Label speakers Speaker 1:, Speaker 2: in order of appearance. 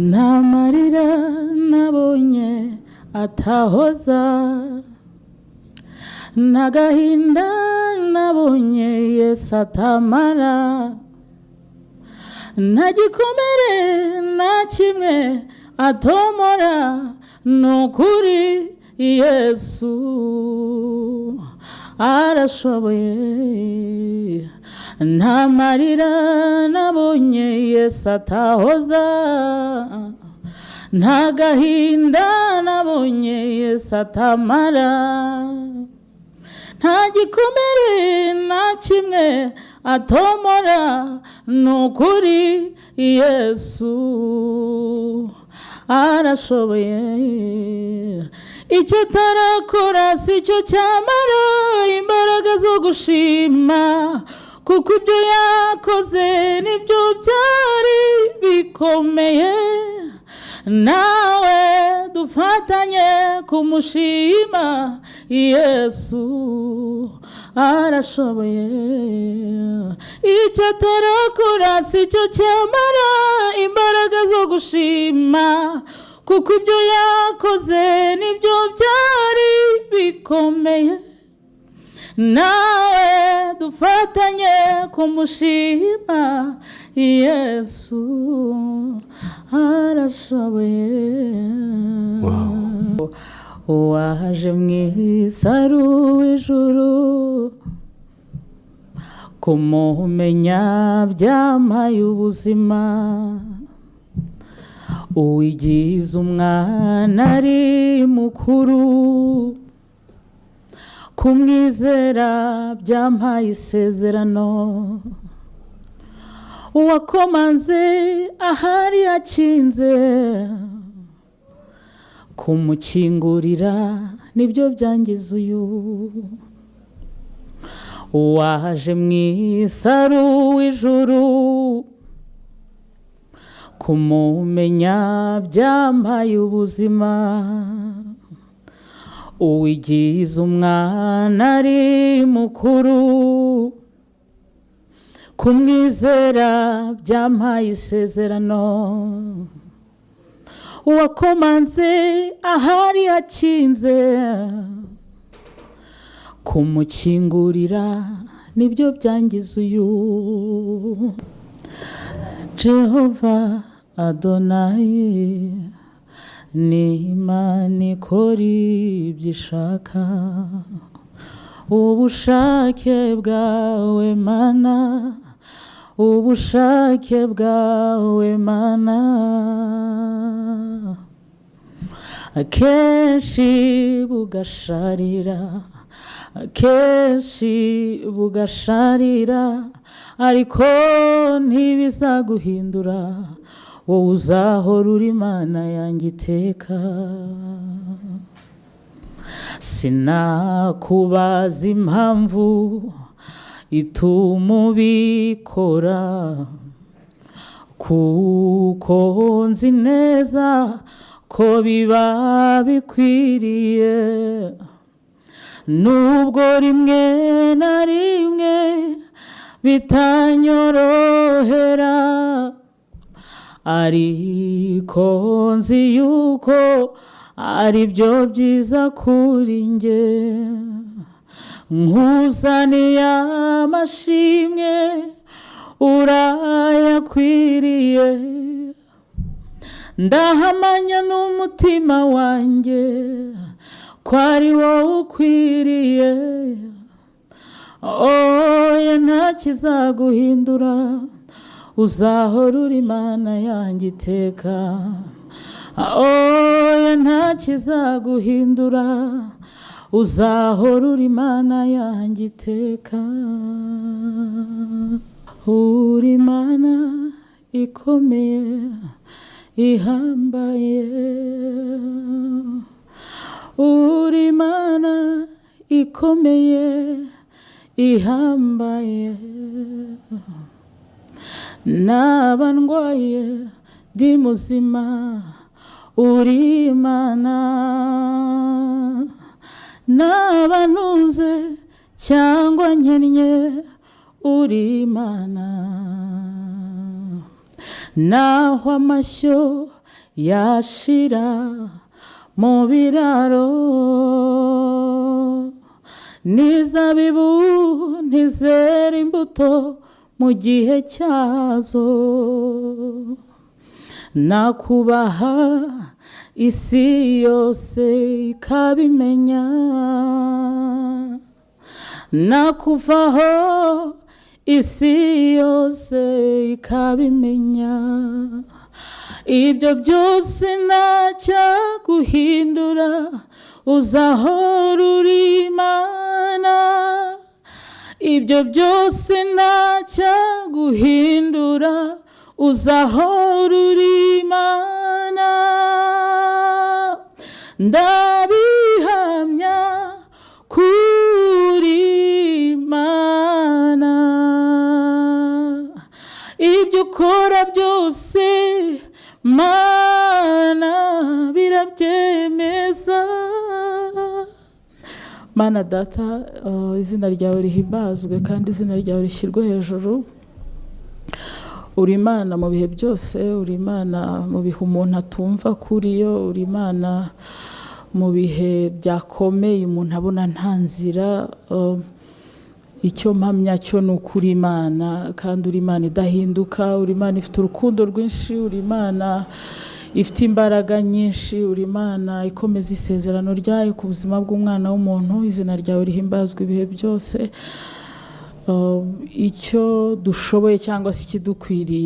Speaker 1: nta marira nabonye atahoza, nta gahinda nabonye Yesu atamara, nta gikomere na kimwe atomora, nukuri Yesu arashoboye. Nta marira nabonye Yesu atahoza, nta gahinda nabonye Yesu atamara, nta gikomere na kimwe atomora, nukuri Yesu arashoboye. Icyo atarakora si cyo cyamara imbaraga zo gushima, kuko ibyo yakoze nibyo byari bikomeye. Nawe dufatanye kumushima, Yesu arashoboye. Icyo atarakora si cyo cyamara imbaraga zo gushima, kuko ibyo yakoze nibyo byari bikomeye. Nawe dufatanye kumushima, Yesu arashoboye. Waje mwisaru w'ijuru, kumumenya byampaye ubuzima, uwigize umwana ari mukuru, kumwizera byampaye isezerano, uwakomanze ahari yakinze, kumukingurira nibyo byangiza uyu. Waje mwisaru w'ijuru, kumumenya byampaye ubuzima, uwigize umwana ari mukuru, kumwizera byampaye isezerano, uwakomanze ahari yakinze, kumukingurira nibyo byangiza uyu. Jehova Adonai ni Imana ikora ibyo ishaka, ubushake bwawe Mana, ubushake bwawe Mana, akenshi bugasharira, akenshi bugasharira, ariko ntibizaguhindura, wowe uzahora uri Imana yanjye iteka. Sinakubaza impamvu ituma ubikora, kuko nzi neza ko biba bikwiriye, nubwo rimwe na rimwe bitanyorohera, ariko nzi yuko ari byo byiza kuri njye. Nkuzaniye amashimwe urayakwiriye, ndahamanya n'umutima wanjye ko ari wowe ukwiriye. Oya nta kizaguhindura, uzahora uri Imana yanjye iteka. Oya nta kizaguhindura, uzahora uri Imana yanjye iteka. Uri Imana ikomeye ihambaye, uri Imana ikomeye ihambaye, naba ndwaye ndi muzima, uri Imana, naba ntunze cyangwa nkennye, uri Imana. Naho amashyo yashira mu biraro, n'inzabibu ntizera imbuto mu gihe cyazo. Nakubaha isi yose ikabimenya, nakuvaho isi yose ikabimenya. Ibyo byose ntacyaguhindura, uzahora uri Imana. Ibyo byose ntacyaguhindura, uzahora uri Imana. Ndabihamya kuri Imana, ibyo ukora byose Mana birabyemeza. Mana Data, izina ryawe rihimbazwe kandi izina ryawe rishyirwe hejuru. Uri Imana mu bihe byose, uri Imana mu bihe umuntu atumva kuriyo, uri Imana mu bihe byakomeye umuntu abona nta nzira. Icyo mpamya cyo ni ukuri Imana, kandi uri Imana idahinduka, uri Imana ifite urukundo rwinshi, uri Imana ifite imbaraga nyinshi, uri Imana ikomeza isezerano ryayo ku buzima bw'umwana w'umuntu. Izina ryawe rihimbazwa ibihe byose. Icyo dushoboye cyangwa se ikidukwiriye